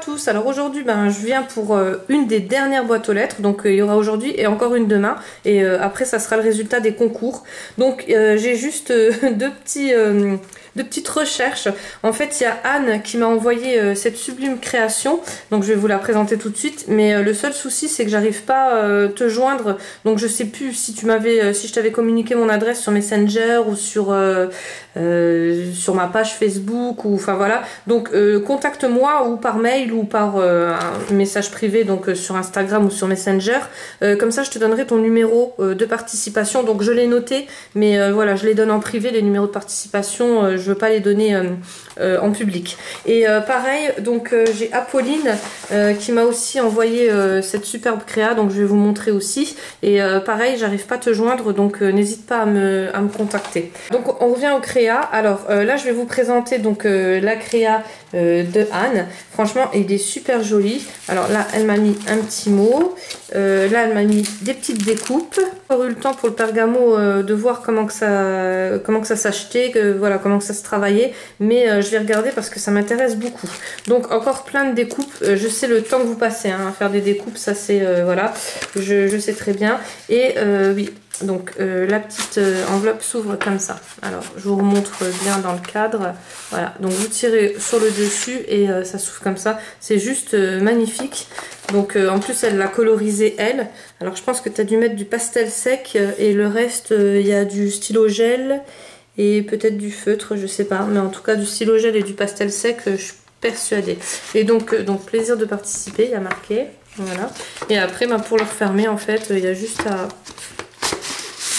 tous, alors aujourd'hui je viens pour une des dernières boîtes aux lettres, donc il y aura aujourd'hui et encore une demain, et après ça sera le résultat des concours. Donc j'ai juste deux petites recherches. En fait il y a Anne qui m'a envoyé cette sublime création, donc je vais vous la présenter tout de suite, mais le seul souci c'est que j'arrive pas à te joindre, donc je sais plus si si je t'avais communiqué mon adresse sur Messenger ou sur ma page Facebook, ou enfin voilà, donc contacte-moi ou par mail ou par un message privé, donc sur Instagram ou sur Messenger, comme ça je te donnerai ton numéro de participation. Donc je l'ai noté, mais voilà, je les donne en privé, les numéros de participation, je veux pas les donner en public. Et pareil, donc j'ai Apolline qui m'a aussi envoyé cette superbe créa, donc je vais vous montrer aussi, et pareil, j'arrive pas à te joindre, donc n'hésite pas à me contacter. Donc on revient au créa. Alors là je vais vous présenter donc la créa de Anne. Franchement il est super joli. Alors là elle m'a mis un petit mot, là elle m'a mis des petites découpes. J'ai eu le temps pour le pergamo de voir comment que ça s'achetait, voilà, comment que ça se travaillait, mais je vais regarder parce que ça m'intéresse beaucoup. Donc encore plein de découpes. Je sais le temps que vous passez à faire des découpes, ça c'est voilà, je sais très bien. Et oui, donc la petite enveloppe s'ouvre comme ça. Alors je vous remontre bien dans le cadre. Voilà, donc vous tirez sur le dessus et ça s'ouvre comme ça. C'est juste magnifique. Donc en plus elle l'a colorisé elle. Alors je pense que tu as dû mettre du pastel sec et le reste il y a du stylo gel et peut-être du feutre, je sais pas. Mais en tout cas du stylo gel et du pastel sec, je suis persuadée. Et donc plaisir de participer, il y a marqué. Voilà. Et après pour le refermer en fait il y a juste à...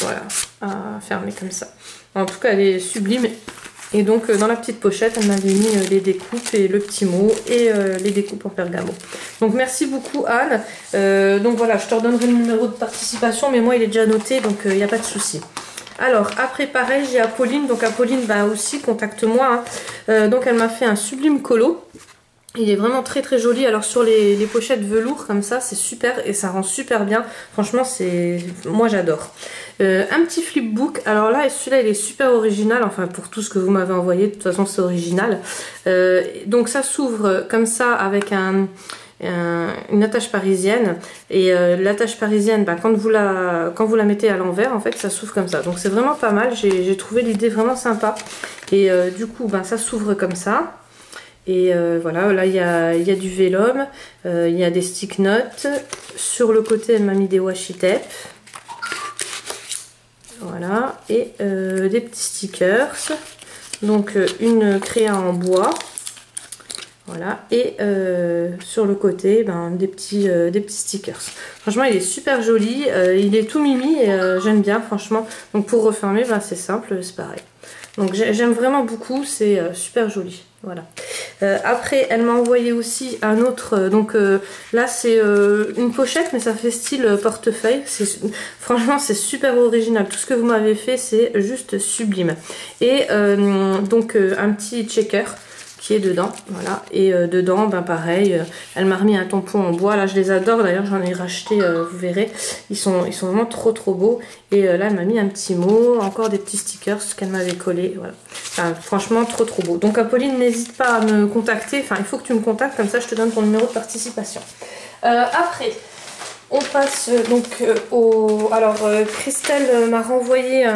Voilà, à fermer comme ça. En tout cas, elle est sublime. Et donc, dans la petite pochette, elle m'avait mis les découpes et le petit mot et les découpes en pergamo. Donc, merci beaucoup, Anne. Donc, voilà, je te redonnerai le numéro de participation, mais moi, il est déjà noté, donc il n'y a pas de souci. Alors, après, pareil, j'ai Apolline. Donc, Apolline, aussi, contacte-moi. Hein. Donc, elle m'a fait un sublime colo. Il est vraiment très très joli. Alors sur les pochettes velours comme ça, c'est super et ça rend super bien. Franchement, moi j'adore. Un petit flipbook. Alors là, celui-là il est super original. Enfin pour tout ce que vous m'avez envoyé, de toute façon c'est original. Donc ça s'ouvre comme ça avec une attache parisienne. Et l'attache parisienne, quand vous la mettez à l'envers, en fait ça s'ouvre comme ça. Donc c'est vraiment pas mal. J'ai trouvé l'idée vraiment sympa. Et du coup, ça s'ouvre comme ça. Et voilà, là il y a du vélum, il y a des stick notes. Sur le côté, elle m'a mis des washi tape. Voilà, et des petits stickers. Donc une créa en bois. Voilà, et sur le côté, des petits stickers. Franchement, il est super joli, il est tout mimi et j'aime bien, franchement. Donc pour refermer, c'est simple, c'est pareil. Donc j'aime vraiment beaucoup, c'est super joli. Voilà. Après, elle m'a envoyé aussi un autre. Donc là, c'est une pochette, mais ça fait style portefeuille. Franchement, c'est super original. Tout ce que vous m'avez fait, c'est juste sublime. Et donc un petit checker qui est dedans, voilà, et dedans pareil, elle m'a remis un tampon en bois. Là je les adore, d'ailleurs j'en ai racheté, vous verrez, ils sont vraiment trop beaux. Et là elle m'a mis un petit mot, encore des petits stickers qu'elle m'avait collé, voilà. Enfin, franchement trop beau. Donc Apolline, n'hésite pas à me contacter, enfin il faut que tu me contactes, comme ça je te donne ton numéro de participation. Après on passe donc alors Christelle m'a renvoyé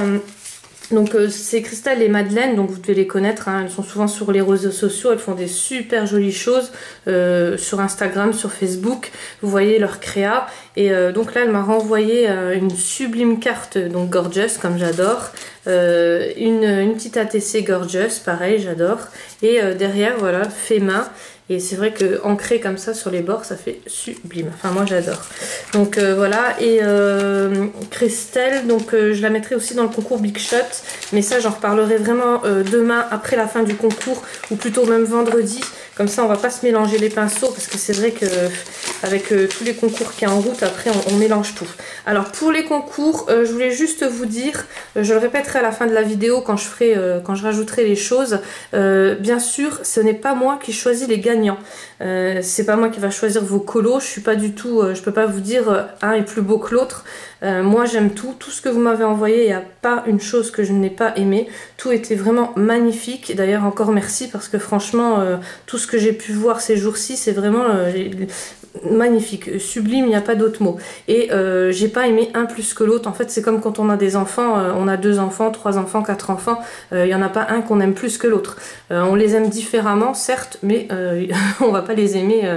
donc c'est Christelle et Madeleine, donc vous devez les connaître, hein, elles sont souvent sur les réseaux sociaux, elles font des super jolies choses sur Instagram, sur Facebook, vous voyez leur créa. Et donc là elle m'a renvoyé une sublime carte, donc gorgeous comme j'adore, une petite ATC gorgeous, pareil j'adore, et derrière voilà, fait main. Et c'est vrai que ancré comme ça sur les bords, ça fait sublime. Enfin, moi j'adore. Donc voilà. Et Christelle, donc je la mettrai aussi dans le concours Big Shot. Mais ça, j'en reparlerai vraiment demain après la fin du concours, ou plutôt même vendredi. Comme ça, on va pas se mélanger les pinceaux, parce que c'est vrai que avec tous les concours qui est en route, après on mélange tout. Alors pour les concours, je voulais juste vous dire, je le répéterai à la fin de la vidéo quand je rajouterai les choses, bien sûr ce n'est pas moi qui choisis les gagnants, c'est pas moi qui va choisir vos colos, je suis pas du tout, je peux pas vous dire un est plus beau que l'autre. Moi j'aime tout ce que vous m'avez envoyé, il n'y a pas une chose que je n'ai pas aimé, tout était vraiment magnifique. D'ailleurs encore merci parce que franchement tout ce que j'ai pu voir ces jours-ci c'est vraiment magnifique, sublime, il n'y a pas d'autre mot. Et j'ai pas aimé un plus que l'autre. En fait c'est comme quand on a des enfants, on a 2 enfants, 3 enfants, 4 enfants, il n'y en a pas un qu'on aime plus que l'autre. On les aime différemment certes, mais on va pas les aimer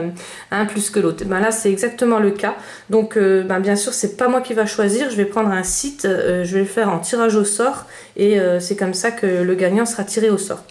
un plus que l'autre. Ben là c'est exactement le cas. Donc ben, bien sûr c'est pas moi qui va choisir, je vais prendre un site, je vais le faire en tirage au sort et c'est comme ça que le gagnant sera tiré au sort.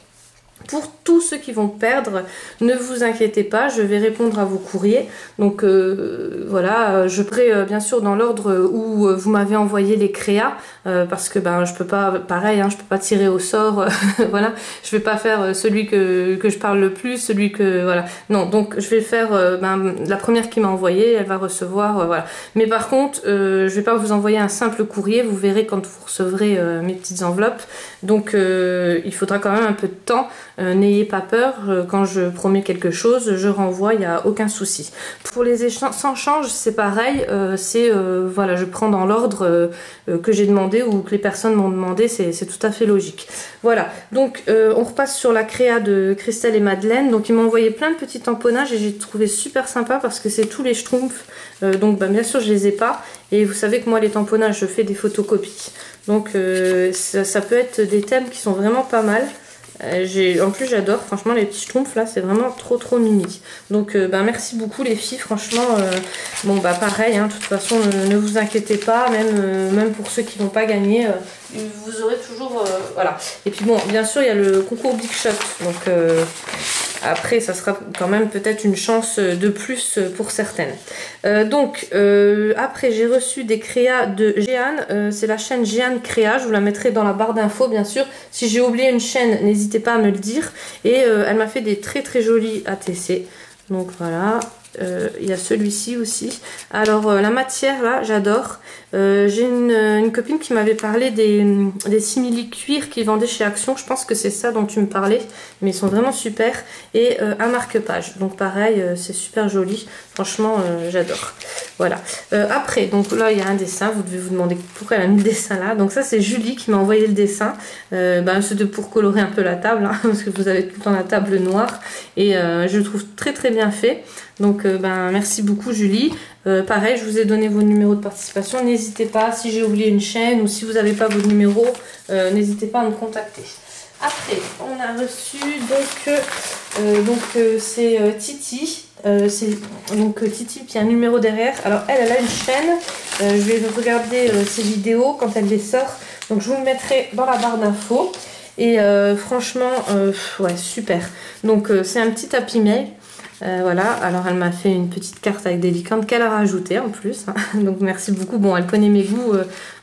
Pour tous ceux qui vont perdre, ne vous inquiétez pas, je vais répondre à vos courriers. Donc voilà, je ferai bien sûr dans l'ordre où vous m'avez envoyé les créas, parce que ben je peux pas, pareil, hein, je peux pas tirer au sort, voilà, je vais pas faire celui que je parle le plus, celui que voilà, non, donc je vais faire ben, la première qui m'a envoyé, elle va recevoir, voilà. Mais par contre, je vais pas vous envoyer un simple courrier, vous verrez quand vous recevrez mes petites enveloppes. Donc il faudra quand même un peu de temps. N'ayez pas peur, quand je promets quelque chose, je renvoie, il n'y a aucun souci. Pour les échanges, c'est pareil, voilà, je prends dans l'ordre que j'ai demandé ou que les personnes m'ont demandé, c'est tout à fait logique. Voilà, donc on repasse sur la créa de Christelle et Madeleine. Donc ils m'ont envoyé plein de petits tamponnages et j'ai trouvé super sympa parce que c'est tous les schtroumpfs, donc ben, bien sûr je les ai pas. Et vous savez que moi les tamponnages, je fais des photocopies. Donc ça peut être des thèmes qui sont vraiment pas mal. En plus j'adore, franchement les petits schtroumpfs là c'est vraiment trop mimi. Donc ben, merci beaucoup les filles, franchement bon bah pareil, hein, de toute façon ne vous inquiétez pas, même pour ceux qui vont pas gagner, vous aurez toujours voilà. Et puis bon bien sûr il y a le concours Big Shot, donc après ça sera quand même peut-être une chance de plus pour certaines. Après j'ai reçu des créas de Jeanne, c'est la chaîne Jeanne Créa, je vous la mettrai dans la barre d'infos bien sûr. Si j'ai oublié une chaîne, n'hésitez pas à me le dire. Et elle m'a fait des très jolis ATC. Donc voilà, il y a celui-ci aussi. Alors la matière là, j'adore. J'ai une copine qui m'avait parlé des simili-cuir qui vendaient chez Action. Je pense que c'est ça dont tu me parlais. Mais ils sont vraiment super. Et un marque-page. Donc pareil, c'est super joli. Franchement, j'adore. Voilà. Après, donc là, il y a un dessin. Vous devez vous demander pourquoi elle a mis le dessin là. Donc ça, c'est Julie qui m'a envoyé le dessin. C'est pour colorer un peu la table. Hein, parce que vous avez tout le temps la table noire. Et je le trouve très bien fait. Donc merci beaucoup Julie. Pareil, je vous ai donné vos numéros de participation. N'hésitez pas, si j'ai oublié une chaîne ou si vous n'avez pas vos numéros, n'hésitez pas à me contacter. Après, on a reçu c'est Titi. Titi, puis un numéro derrière. Alors elle a une chaîne. Je vais regarder ses vidéos quand elle les sort. Donc je vous le mettrai dans la barre d'infos. Et franchement, ouais, super. Donc c'est un petit Happy Mail. Voilà, alors elle m'a fait une petite carte avec des licornes qu'elle a rajoutées en plus, hein. Donc merci beaucoup. Bon, elle connaît mes goûts,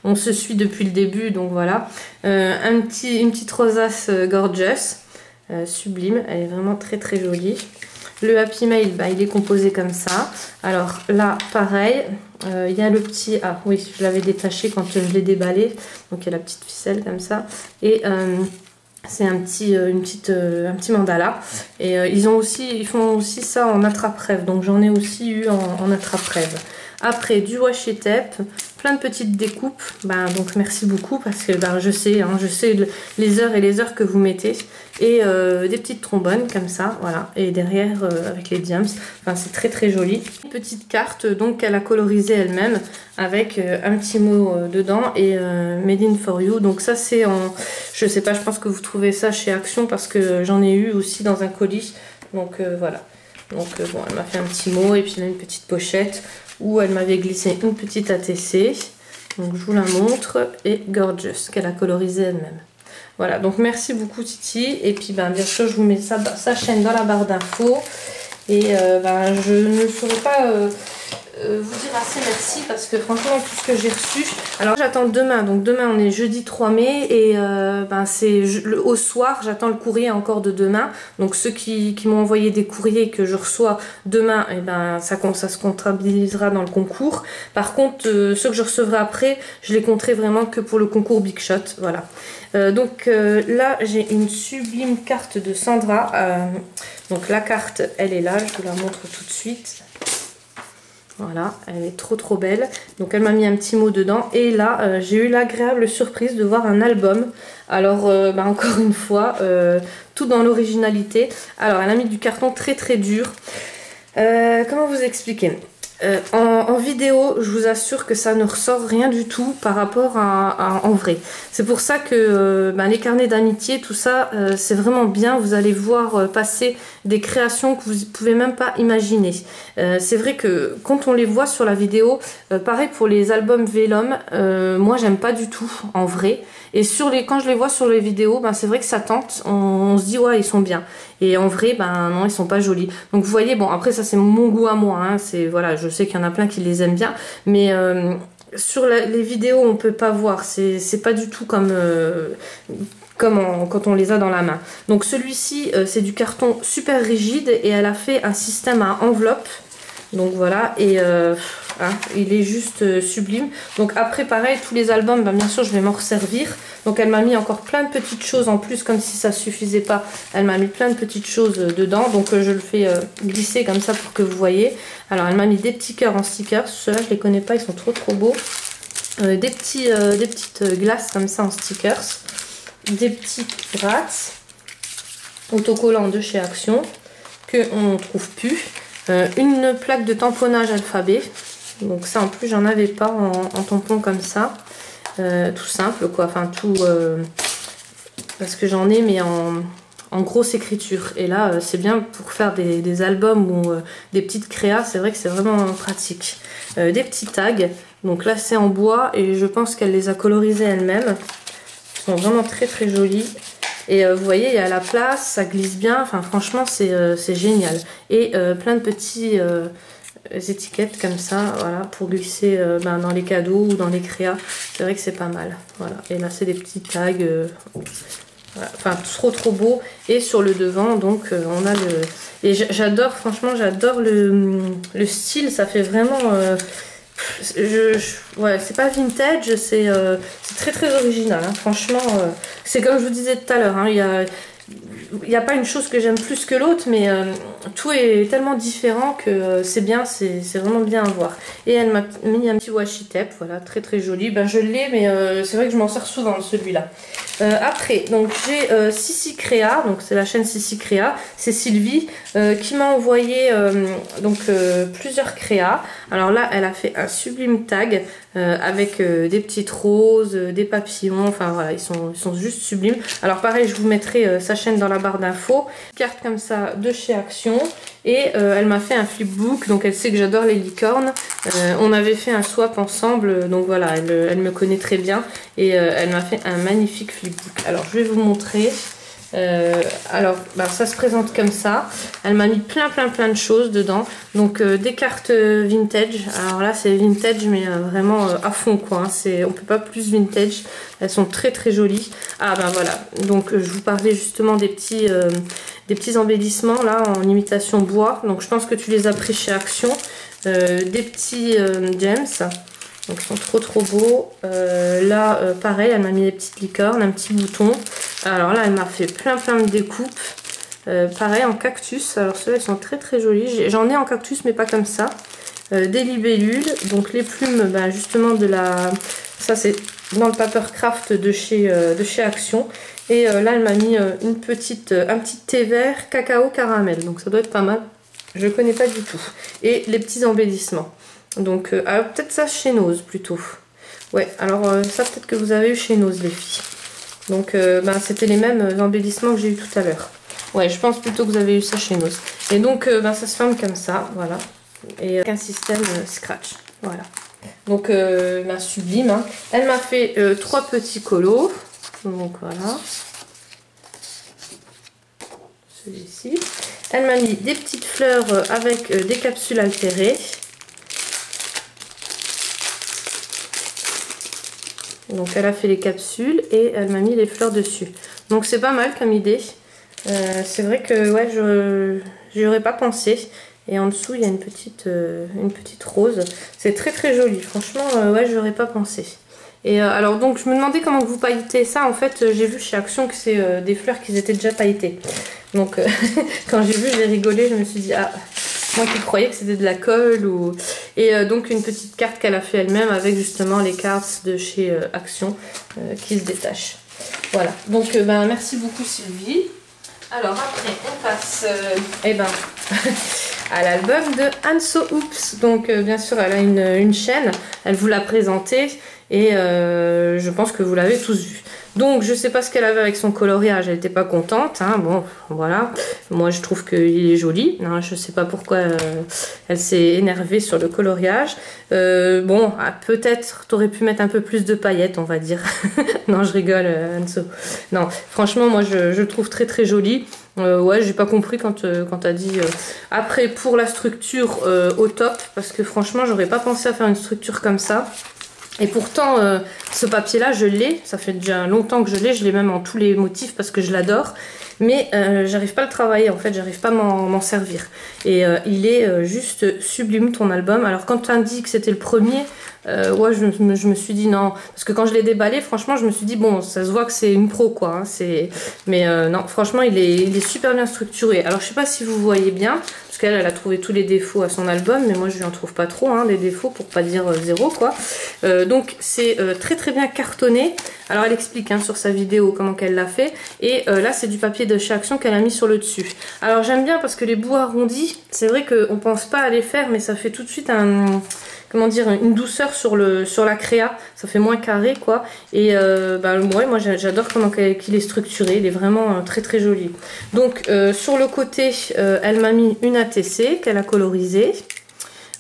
on se suit depuis le début, donc voilà. Une petite rosace gorgeous, sublime, elle est vraiment très jolie. Le Happy Mail, il est composé comme ça. Alors là, pareil, il y a le petit... Ah oui, je l'avais détaché quand je l'ai déballé, donc il y a la petite ficelle comme ça. Et... c'est un petit mandala et ils font aussi ça en attrape-rêve, donc j'en ai aussi eu en attrape-rêve. Après du washi tape, plein de petites découpes, donc merci beaucoup parce que je sais les heures et les heures que vous mettez, et des petites trombones comme ça, voilà, et derrière avec les diams, enfin c'est très joli. Une petite carte donc qu'elle a colorisée elle-même avec un petit mot dedans et Made in for you, donc ça c'est en, je sais pas, je pense que vous trouvez ça chez Action parce que j'en ai eu aussi dans un colis, donc voilà. Donc bon, elle m'a fait un petit mot et puis là une petite pochette où elle m'avait glissé une petite ATC. Donc je vous la montre, et Gorgeous qu'elle a colorisé elle-même. Voilà, donc merci beaucoup Titi. Et puis bien sûr je vous mets sa chaîne dans la barre d'infos. Et je ne saurais pas vous dire assez merci parce que franchement tout ce que j'ai reçu, alors j'attends demain, donc demain on est jeudi 3 mai et c'est au soir j'attends le courrier encore de demain, donc ceux qui m'ont envoyé des courriers que je reçois demain, et ça se comptabilisera dans le concours. Par contre ceux que je recevrai après, je les compterai vraiment que pour le concours Big Shot, voilà. Donc là j'ai une sublime carte de Sandra, donc la carte elle est là, je vous la montre tout de suite. Voilà, elle est trop belle. Donc elle m'a mis un petit mot dedans. Et là, j'ai eu l'agréable surprise de voir un album. Alors, encore une fois, tout dans l'originalité. Alors, elle a mis du carton très dur. Comment vous expliquer ? En vidéo, je vous assure que ça ne ressort rien du tout par rapport en vrai. C'est pour ça que les carnets d'amitié, tout ça, c'est vraiment bien. Vous allez voir passer des créations que vous ne pouvez même pas imaginer. C'est vrai que quand on les voit sur la vidéo, pareil pour les albums Vélum, moi j'aime pas du tout en vrai. Et quand je les vois sur les vidéos, c'est vrai que ça tente, on se dit ouais ils sont bien. Et en vrai, non, ils sont pas jolis. Donc vous voyez, bon après ça c'est mon goût à moi, hein, voilà, je sais qu'il y en a plein qui les aiment bien, mais sur les vidéos on peut pas voir, c'est pas du tout comme quand on les a dans la main. Donc celui-ci c'est du carton super rigide et elle a fait un système à enveloppe. Donc voilà, et il est juste sublime. Donc après pareil, tous les albums, bien sûr je vais m'en resservir. Donc elle m'a mis encore plein de petites choses en plus, comme si ça suffisait pas. Elle m'a mis plein de petites choses dedans, donc je le fais glisser comme ça pour que vous voyez. Alors elle m'a mis des petits cœurs en stickers, ceux-là je les connais pas, ils sont trop beaux. Des petites glaces comme ça en stickers. Des petits grattes autocollants de chez Action, qu'on ne trouve plus. Une plaque de tamponnage alphabet, donc ça en plus j'en avais pas en tampon comme ça, tout simple quoi, enfin tout parce que j'en ai mais en grosse écriture, et là c'est bien pour faire des albums ou des petites créas, c'est vrai que c'est vraiment pratique. Des petits tags, donc là c'est en bois et je pense qu'elle les a colorisés elle-même, ils sont vraiment très jolis. Et vous voyez, il y a la place, ça glisse bien, enfin franchement c'est génial. Et plein de petits étiquettes comme ça, voilà, pour glisser dans les cadeaux ou dans les créas. C'est vrai que c'est pas mal. Voilà. Et là c'est des petits tags, voilà. Enfin trop beau. Et sur le devant, donc on a le... Et j'adore, franchement j'adore le style, ça fait vraiment... ouais, c'est pas vintage, c'est très original, hein. Franchement, c'est comme je vous disais tout à l'heure, hein, il n'y a pas une chose que j'aime plus que l'autre, mais tout est tellement différent que c'est bien, c'est vraiment bien à voir. Et elle m'a mis un petit washi tape, voilà, très joli. Je l'ai, mais c'est vrai que je m'en sers souvent celui-là. Après, donc j'ai Sissi Créa, donc c'est la chaîne Sissi Créa, c'est Sylvie qui m'a envoyé plusieurs créas. Alors là, elle a fait un sublime tag avec des petites roses, des papillons, enfin voilà, ils sont juste sublimes. Alors pareil, je vous mettrai sa chaîne dans la barre d'infos. Carte comme ça de chez Action, et elle m'a fait un flipbook, donc elle sait que j'adore les licornes. On avait fait un swap ensemble, donc voilà, elle me connaît très bien, et elle m'a fait un magnifique flipbook. Alors je vais vous montrer. Alors ça se présente comme ça. Elle m'a mis plein de choses dedans, donc des cartes vintage. Alors là c'est vintage mais vraiment à fond quoi, hein. On peut pas plus vintage, elles sont très jolies. Ah voilà, donc je vous parlais justement des petits embellissements là en imitation bois, donc je pense que tu les as pris chez Action. Des petits gems, donc ils sont trop beaux. Là pareil, elle m'a mis des petites licornes, un petit bouton. Alors là elle m'a fait plein de découpes, pareil en cactus. Alors ceux-là ils sont très jolis, j'en ai en cactus mais pas comme ça. Des libellules, donc les plumes justement de la... Ça c'est dans le Papercraft de chez Action. Et là elle m'a mis un petit thé vert cacao caramel, donc ça doit être pas mal. Je connais pas du tout. Et les petits embellissements. Donc, peut-être ça chez Nose plutôt. Ouais, alors ça peut-être que vous avez eu chez Nose les filles. Donc, c'était les mêmes embellissements que j'ai eu tout à l'heure. Ouais, je pense plutôt que vous avez eu ça chez Nose. Et donc, ça se ferme comme ça, voilà. Et un système scratch, voilà. Donc, sublime. Hein. Elle m'a fait 3 petits colos. Donc, voilà. Celui-ci. Elle m'a mis des petites fleurs avec des capsules altérées. Donc elle a fait les capsules et elle m'a mis les fleurs dessus. Donc c'est pas mal comme idée. C'est vrai que ouais, j'y aurais pas pensé. Et en dessous il y a une petite rose. C'est très très joli. Franchement ouais, j'aurais pas pensé. Et alors donc je me demandais comment vous pailletez ça. En fait j'ai vu chez Action que c'est des fleurs qui étaient déjà pailletées. Donc quand j'ai vu, j'ai rigolé, je me suis dit ah, moi qui croyais que c'était de la colle ou... Et donc une petite carte qu'elle a fait elle-même avec justement les cartes de chez Action qui se détachent. Voilà, donc ben, merci beaucoup Sylvie. Alors après on passe eh ben, à l'album de Anso Oops. Donc bien sûr elle a une chaîne, elle vous l'a présentée et je pense que vous l'avez tous vu. Donc je sais pas ce qu'elle avait avec son coloriage, elle n'était pas contente, hein. Bon voilà, moi je trouve qu'il est joli, hein. Je sais pas pourquoi elle s'est énervée sur le coloriage. Bon, peut-être t'aurais pu mettre un peu plus de paillettes, on va dire. Non je rigole Anso. Non franchement moi je le trouve très très joli. Ouais j'ai pas compris quand t'as dit après pour la structure au top, parce que franchement j'aurais pas pensé à faire une structure comme ça. Et pourtant, ce papier-là, je l'ai. Ça fait déjà longtemps que je l'ai même en tous les motifs parce que je l'adore. Mais j'arrive pas à le travailler, en fait, j'arrive pas à m'en servir. Et il est juste sublime, ton album. Alors, quand tu indiques que c'était le premier, ouais, je me suis dit non. Parce que quand je l'ai déballé, franchement, je me suis dit, bon, ça se voit que c'est une pro, quoi. Hein, mais non, franchement, il est super bien structuré. Alors, je sais pas si vous voyez bien. Parce qu'elle, elle a trouvé tous les défauts à son album, mais moi je lui en trouve pas trop, hein, des défauts pour pas dire zéro quoi. Donc c'est très très bien cartonné. Alors elle explique hein, sur sa vidéo comment qu'elle l'a fait. Et là c'est du papier de chez Action qu'elle a mis sur le dessus. Alors j'aime bien parce que les bouts arrondis, c'est vrai qu'on pense pas à les faire, mais ça fait tout de suite comment dire, une douceur sur la créa, ça fait moins carré quoi. Et bah, ouais, moi j'adore comment qu'il est structuré, il est vraiment très très joli. Donc sur le côté, elle m'a mis une ATC qu'elle a colorisée.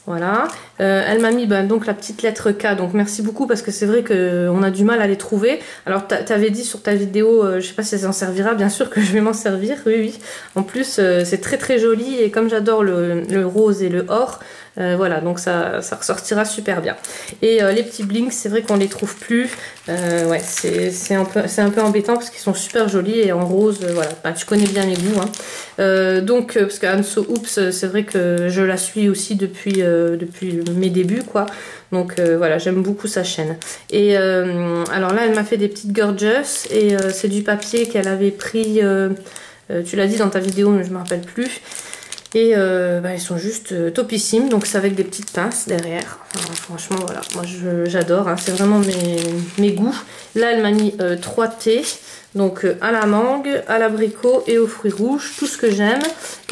Voilà, elle m'a mis donc la petite lettre K, donc merci beaucoup parce que c'est vrai qu'on a du mal à les trouver. Alors t'avais dit sur ta vidéo, je sais pas si ça s'en servira, bien sûr que je vais m'en servir, oui oui. En plus c'est très très joli et comme j'adore le rose et le or, voilà donc ça ressortira super bien. Et les petits blinks, c'est vrai qu'on les trouve plus, ouais c'est un peu embêtant parce qu'ils sont super jolis et en rose, voilà, bah, tu connais bien mes goûts. Hein. Donc parce que Anso Oops, c'est vrai que je la suis aussi depuis mes débuts quoi, donc voilà j'aime beaucoup sa chaîne. Et alors là elle m'a fait des petites gorgeous et c'est du papier qu'elle avait pris, tu l'as dit dans ta vidéo mais je me rappelle plus. Et bah, ils sont juste topissimes, donc c'est avec des petites pinces derrière. Alors, franchement voilà, moi j'adore, hein, c'est vraiment mes goûts. Là elle m'a mis 3 thés, donc à la mangue, à l'abricot et aux fruits rouges, tout ce que j'aime.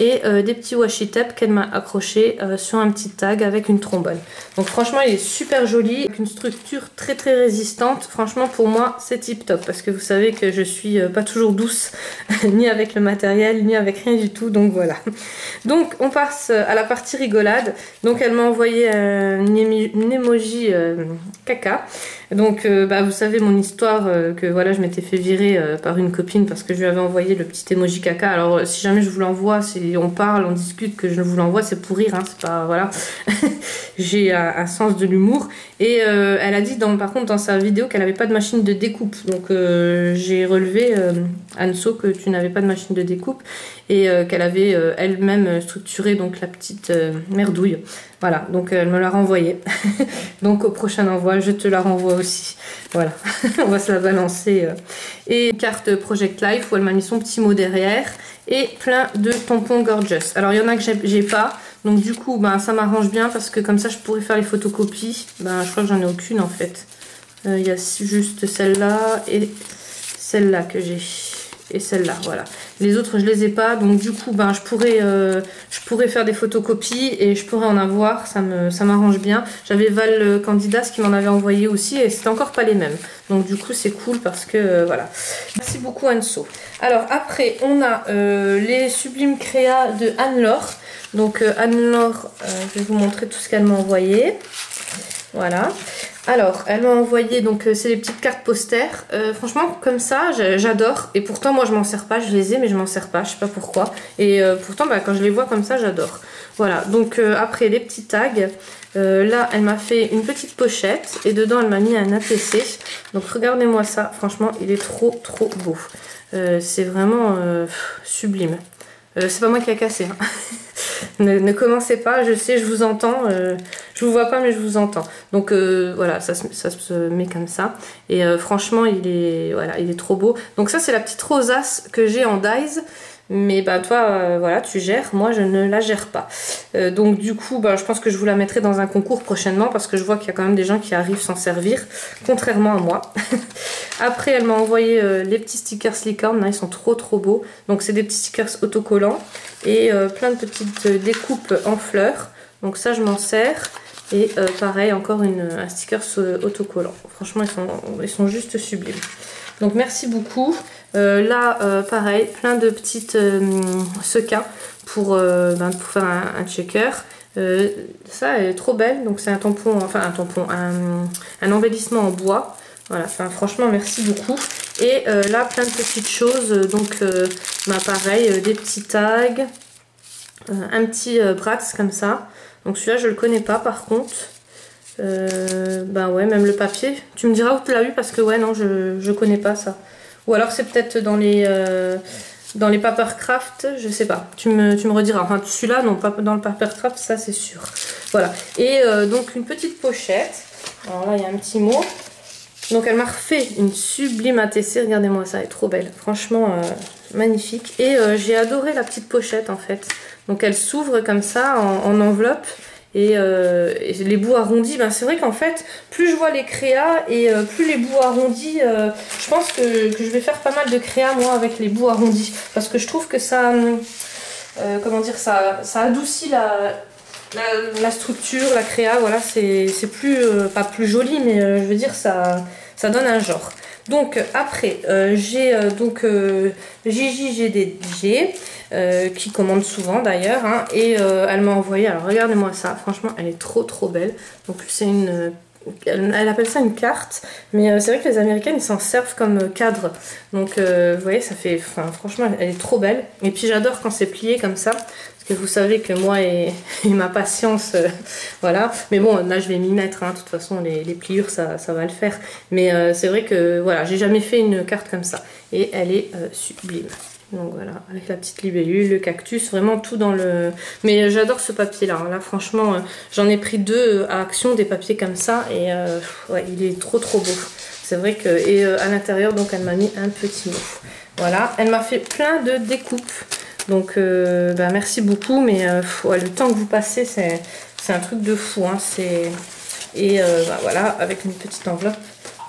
Et des petits washi tape qu'elle m'a accroché sur un petit tag avec une trombone. Donc franchement il est super joli, avec une structure très très résistante. Franchement pour moi c'est tip top, parce que vous savez que je suis pas toujours douce, ni avec le matériel, ni avec rien du tout, donc voilà. Donc on passe à la partie rigolade. Donc elle m'a envoyé une emoji caca. Donc bah, vous savez mon histoire, que voilà je m'étais fait virer par une copine parce que je lui avais envoyé le petit emoji caca. Alors si jamais je vous l'envoie, si on parle, on discute, que je vous l'envoie, c'est pour rire, hein, c'est pas voilà. J'ai un sens de l'humour. Et elle a dit par contre dans sa vidéo qu'elle avait pas de machine de découpe. Donc j'ai relevé Anso que tu n'avais pas de machine de découpe et qu'elle avait elle-même structuré donc la petite merdouille. Voilà, donc elle me l'a renvoyée. Donc au prochain envoi, je te la renvoie aussi. Voilà, on va se la balancer. Et une carte Project Life où elle m'a mis son petit mot derrière et plein de tampons gorgeous. Alors il y en a que j'ai pas, donc du coup ben, ça m'arrange bien parce que comme ça je pourrais faire les photocopies. Ben, je crois que j'en ai aucune en fait. Il y a juste celle-là et celle-là que j'ai. Et celle-là, voilà. Les autres, je les ai pas, donc du coup, ben, je pourrais faire des photocopies et je pourrais en avoir, ça m'arrange bien. J'avais Val Candidas qui m'en avait envoyé aussi et c'était encore pas les mêmes. Donc du coup, c'est cool parce que, voilà. Merci beaucoup Anso. Alors après, on a les sublimes créas de Anne-Laure. Donc Anne-Laure, je vais vous montrer tout ce qu'elle m'a envoyé. Voilà. Alors, elle m'a envoyé, donc c'est les petites cartes posters. Franchement, comme ça, j'adore. Et pourtant, moi, je m'en sers pas. Je les ai, mais je m'en sers pas. Je sais pas pourquoi. Et pourtant, bah, quand je les vois comme ça, j'adore. Voilà, donc après, les petits tags. Là, elle m'a fait une petite pochette. Et dedans, elle m'a mis un ATC. Donc, regardez-moi ça. Franchement, il est trop, trop beau. C'est vraiment sublime. C'est pas moi qui a cassé. Hein. Ne commencez pas, je sais, je vous entends. Je vous vois pas, mais je vous entends. Donc voilà, ça se met comme ça. Et franchement, voilà, il est trop beau. Donc ça, c'est la petite rosace que j'ai en dies. Mais bah toi, voilà, tu gères. Moi, je ne la gère pas. Donc du coup, bah, je pense que je vous la mettrai dans un concours prochainement parce que je vois qu'il y a quand même des gens qui arrivent s'en servir, contrairement à moi. Après, elle m'a envoyé les petits stickers licorne. Là, ils sont trop trop beaux. Donc c'est des petits stickers autocollants et plein de petites découpes en fleurs. Donc ça, je m'en sers. Et pareil, encore un sticker autocollant. Franchement, ils sont juste sublimes. Donc merci beaucoup. Là, pareil, plein de petites sequins pour faire un checker. Ça, elle est trop belle. Donc c'est un tampon, enfin un tampon, un embellissement en bois. Voilà, enfin, franchement, merci beaucoup. Et là, plein de petites choses. Donc, pareil, des petits tags. Un petit Bratz comme ça. Donc celui-là, je le connais pas par contre. Bah ouais, même le papier. Tu me diras où tu l'as eu parce que ouais, non, je connais pas ça. Ou alors c'est peut-être dans les Papercraft, je sais pas. Tu me rediras. Enfin, celui-là, non, pas dans le Papercraft, ça c'est sûr. Voilà. Et donc une petite pochette. Alors là, il y a un petit mot. Donc elle m'a refait une sublime ATC. Regardez-moi ça, elle est trop belle. Franchement, magnifique. Et j'ai adoré la petite pochette en fait. Donc elle s'ouvre comme ça en enveloppe. Et les bouts arrondis, ben c'est vrai qu'en fait, plus je vois les créas et plus les bouts arrondis, je pense que je vais faire pas mal de créas moi avec les bouts arrondis. Parce que je trouve que ça, comment dire, ça adoucit la structure, la créa, voilà, c'est plus, pas plus joli, mais je veux dire, ça donne un genre. Donc après, j'ai Gigi GDG, qui commande souvent d'ailleurs, hein, et elle m'a envoyé, alors regardez-moi ça, franchement elle est trop trop belle. Donc c'est elle appelle ça une carte, mais c'est vrai que les Américaines ils s'en servent comme cadre. Donc vous voyez, ça fait, franchement elle est trop belle. Et puis j'adore quand c'est plié comme ça. Parce que vous savez que moi et ma patience, voilà. Mais bon, là je vais m'y mettre, hein. De toute façon les pliures ça va le faire. Mais c'est vrai que voilà, j'ai jamais fait une carte comme ça. Et elle est sublime. Donc voilà, avec la petite libellule, le cactus, vraiment tout dans le... Mais j'adore ce papier là, hein. Là franchement, j'en ai pris 2 à Action, des papiers comme ça. Et ouais, il est trop trop beau. C'est vrai que... Et à l'intérieur, donc elle m'a mis un petit mot. Voilà, elle m'a fait plein de découpes. Donc merci beaucoup, mais ouais, le temps que vous passez, c'est un truc de fou, hein. Et voilà, avec une petite enveloppe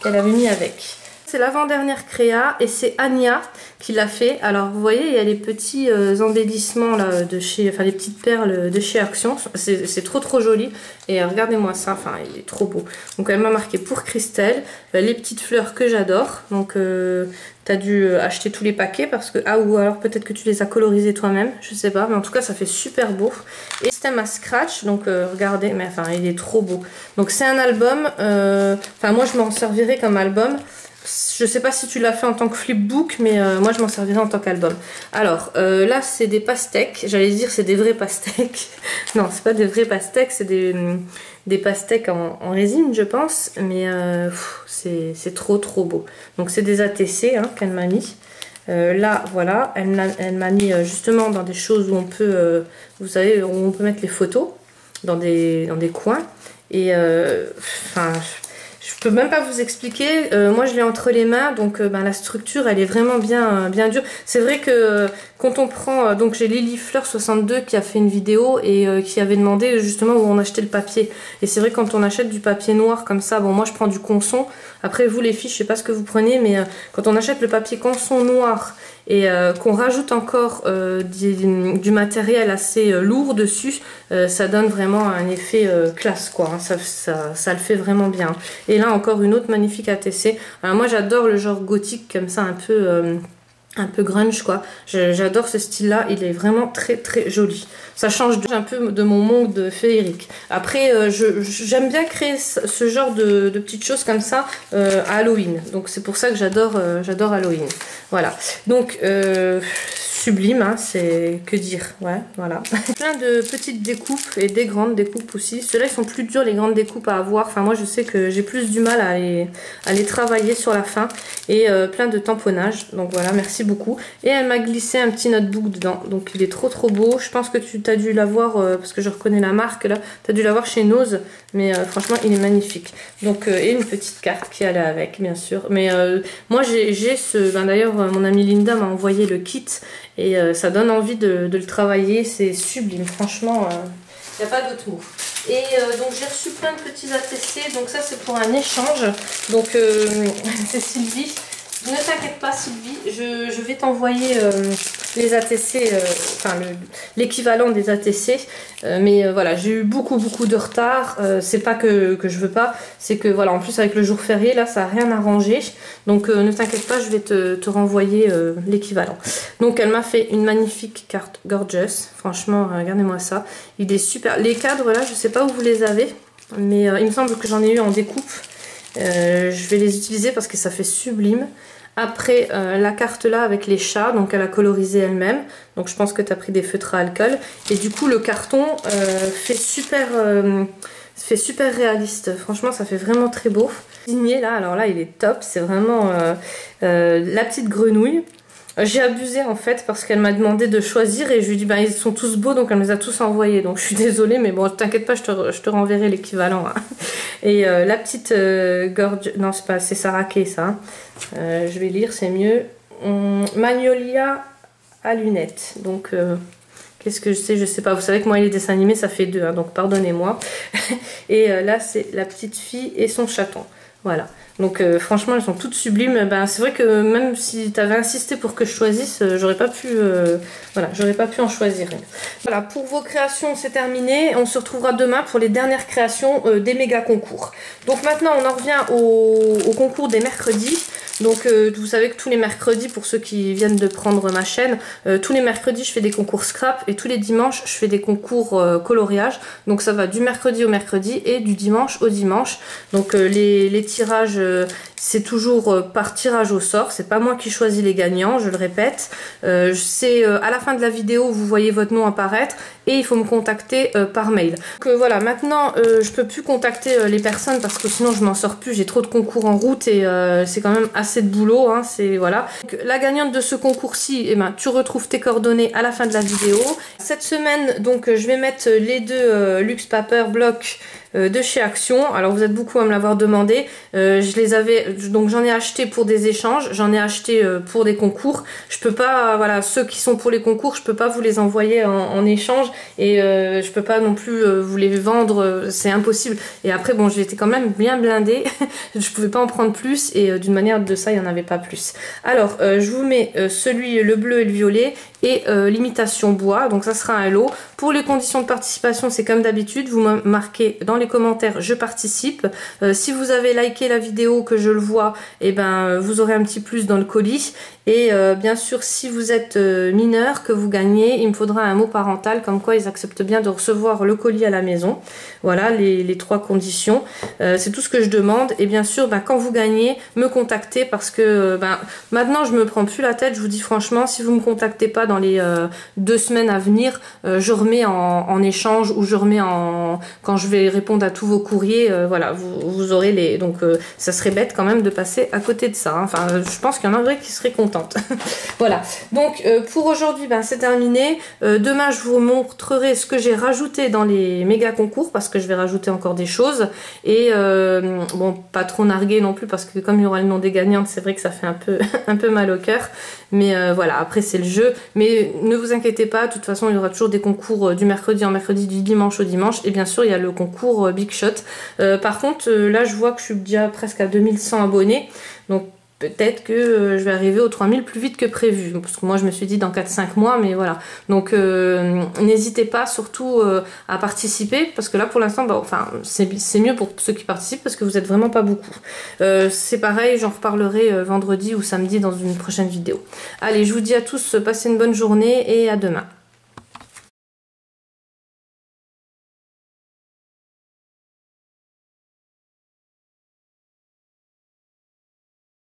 qu'elle avait mis avec. C'est l'avant-dernière créa et c'est Anya qui l'a fait. Alors vous voyez, il y a les petits embellissements là de chez, enfin les petites perles de chez Action. C'est trop trop joli. Et regardez-moi ça, enfin il est trop beau. Donc elle m'a marqué pour Christelle, les petites fleurs que j'adore. Donc t'as dû acheter tous les paquets parce que, ou alors peut-être que tu les as colorisés toi-même, je sais pas. Mais en tout cas ça fait super beau. Et système à scratch, donc regardez, mais enfin il est trop beau. Donc c'est un album, enfin moi je m'en servirai comme album. Je sais pas si tu l'as fait en tant que flipbook, mais moi je m'en servirai en tant qu'album. Alors là c'est des pastèques, j'allais dire c'est des vrais pastèques. Non, c'est pas des vrais pastèques, c'est des pastèques en résine je pense, mais c'est trop trop beau. Donc c'est des ATC hein, qu'elle m'a mis. Là voilà, elle m'a mis justement dans des choses où on peut, vous savez, où on peut mettre les photos dans des coins. Et enfin... Je peux même pas vous expliquer, moi je l'ai entre les mains, donc la structure elle est vraiment bien dure. C'est vrai que quand on prend, donc j'ai Lily Fleur 62 qui a fait une vidéo et qui avait demandé justement où on achetait le papier. Et c'est vrai que quand on achète du papier noir comme ça, bon moi je prends du Conson, après vous les filles je sais pas ce que vous prenez, mais quand on achète le papier Conson noir et qu'on rajoute encore du matériel assez lourd dessus, ça donne vraiment un effet classe quoi, hein. Ça le fait vraiment bien. Et là encore une autre magnifique ATC. Alors moi j'adore le genre gothique comme ça un peu un peu grunge quoi. J'adore ce style là, il est vraiment très très joli. Ça change un peu de mon monde de féerique. Après j'aime bien créer ce genre de petites choses comme ça à Halloween. Donc c'est pour ça que j'adore Halloween. Voilà. Donc sublime, hein, c'est que dire, ouais, voilà. Plein de petites découpes et des grandes découpes aussi. Ceux-là, ils sont plus durs, les grandes découpes à avoir. Enfin, moi, je sais que j'ai plus du mal à les travailler sur la fin. Et plein de tamponnage. Donc voilà, merci beaucoup. Et elle m'a glissé un petit notebook dedans. Donc il est trop trop beau. Je pense que tu as dû l'avoir, parce que je reconnais la marque là. Tu as dû l'avoir chez Nose. Mais franchement, il est magnifique. Donc, et une petite carte qui allait avec, bien sûr. Mais moi, j'ai ce... Ben, d'ailleurs, mon amie Linda m'a envoyé le kit. Et ça donne envie de le travailler, c'est sublime, franchement, il n'y a pas d'autre mot. Et donc j'ai reçu plein de petits ATC, donc ça c'est pour un échange, donc c'est Sylvie. Ne t'inquiète pas Sylvie, je vais t'envoyer les ATC, enfin l'équivalent des ATC, mais voilà, j'ai eu beaucoup de retard, c'est pas que je veux pas, c'est que voilà, en plus avec le jour férié là ça a rien arrangé, donc ne t'inquiète pas, je vais te renvoyer l'équivalent. Donc elle m'a fait une magnifique carte gorgeous, franchement regardez-moi ça, il est super, les cadres là je sais pas où vous les avez, mais il me semble que j'en ai eu en découpe. Je vais les utiliser parce que ça fait sublime. Après la carte là avec les chats, donc elle a colorisé elle-même, donc je pense que tu as pris des feutres à alcool, et du coup le carton fait super réaliste, franchement ça fait vraiment très beau. Signé là, alors là il est top, c'est vraiment la petite grenouille. J'ai abusé en fait parce qu'elle m'a demandé de choisir et je lui ai dit bah ils sont tous beaux, donc elle me les a tous envoyés, donc je suis désolée mais bon t'inquiète pas, je te renverrai l'équivalent, hein. Et la petite gorge, non c'est pas, c'est Saraké ça, hein. Je vais lire, c'est mieux. Magnolia à lunettes, donc qu'est-ce que je sais pas, vous savez que moi les dessins animés ça fait deux, hein, donc pardonnez-moi. Et là c'est la petite fille et son chaton, voilà. Donc franchement elles sont toutes sublimes. Ben, c'est vrai que même si tu avais insisté pour que je choisisse, j'aurais pas pu voilà, j'aurais pas pu en choisir une. Voilà, pour vos créations c'est terminé. On se retrouvera demain pour les dernières créations des méga concours. Donc maintenant on en revient au concours des mercredis. Donc vous savez que tous les mercredis, pour ceux qui viennent de prendre ma chaîne, tous les mercredis je fais des concours scrap et tous les dimanches je fais des concours coloriage. Donc ça va du mercredi au mercredi et du dimanche au dimanche. Donc les tirages, c'est toujours par tirage au sort, c'est pas moi qui choisis les gagnants, je le répète. C'est à la fin de la vidéo, vous voyez votre nom apparaître et il faut me contacter par mail. Donc voilà, maintenant je peux plus contacter les personnes parce que sinon je m'en sors plus, j'ai trop de concours en route et c'est quand même assez de boulot, hein, c'est voilà. Donc, la gagnante de ce concours-ci, eh ben, tu retrouves tes coordonnées à la fin de la vidéo. Cette semaine, donc je vais mettre les deux Luxe Paper Block de chez Action. Alors vous êtes beaucoup à me l'avoir demandé. Je les avais, donc j'en ai acheté pour des échanges, j'en ai acheté pour des concours. Je peux pas, voilà, ceux qui sont pour les concours, je peux pas vous les envoyer en échange et je peux pas non plus vous les vendre, c'est impossible. Et après bon, j'étais quand même bien blindée, je pouvais pas en prendre plus et d'une manière de ça, il y en avait pas plus. Alors je vous mets celui le bleu et le violet et l'imitation bois, donc ça sera un lot. Pour les conditions de participation, c'est comme d'habitude, vous marquez dans les commentaires je participe. Si vous avez liké la vidéo, que je le vois, et ben vous aurez un petit plus dans le colis. Et bien sûr, si vous êtes mineur, que vous gagnez, il me faudra un mot parental, comme quoi ils acceptent bien de recevoir le colis à la maison. Voilà les trois conditions. C'est tout ce que je demande. Et bien sûr, ben, quand vous gagnez, me contactez parce que ben, maintenant je me prends plus la tête. Je vous dis franchement, si vous me contactez pas dans les 2 semaines à venir, je remets en échange ou je remets quand je vais répondre à tous vos courriers. Voilà, vous aurez les. Donc ça serait bête quand même de passer à côté de ça, hein. Enfin, je pense qu'il y en a un vrai qui serait content. Voilà, donc pour aujourd'hui ben, c'est terminé. Demain je vous montrerai ce que j'ai rajouté dans les méga concours parce que je vais rajouter encore des choses et bon, pas trop narguer non plus parce que comme il y aura le nom des gagnantes, c'est vrai que ça fait un peu mal au cœur, mais voilà, après c'est le jeu. Mais ne vous inquiétez pas, de toute façon il y aura toujours des concours du mercredi en mercredi, du dimanche au dimanche, et bien sûr il y a le concours Big Shot. Par contre là je vois que je suis déjà presque à 2100 abonnés, donc peut-être que je vais arriver aux 3000 plus vite que prévu. Parce que moi, je me suis dit dans 4-5 mois, mais voilà. Donc, n'hésitez pas surtout à participer, parce que là, pour l'instant, enfin, c'est mieux pour ceux qui participent, parce que vous êtes vraiment pas beaucoup. C'est pareil, j'en reparlerai vendredi ou samedi dans une prochaine vidéo. Allez, je vous dis à tous, passez une bonne journée et à demain.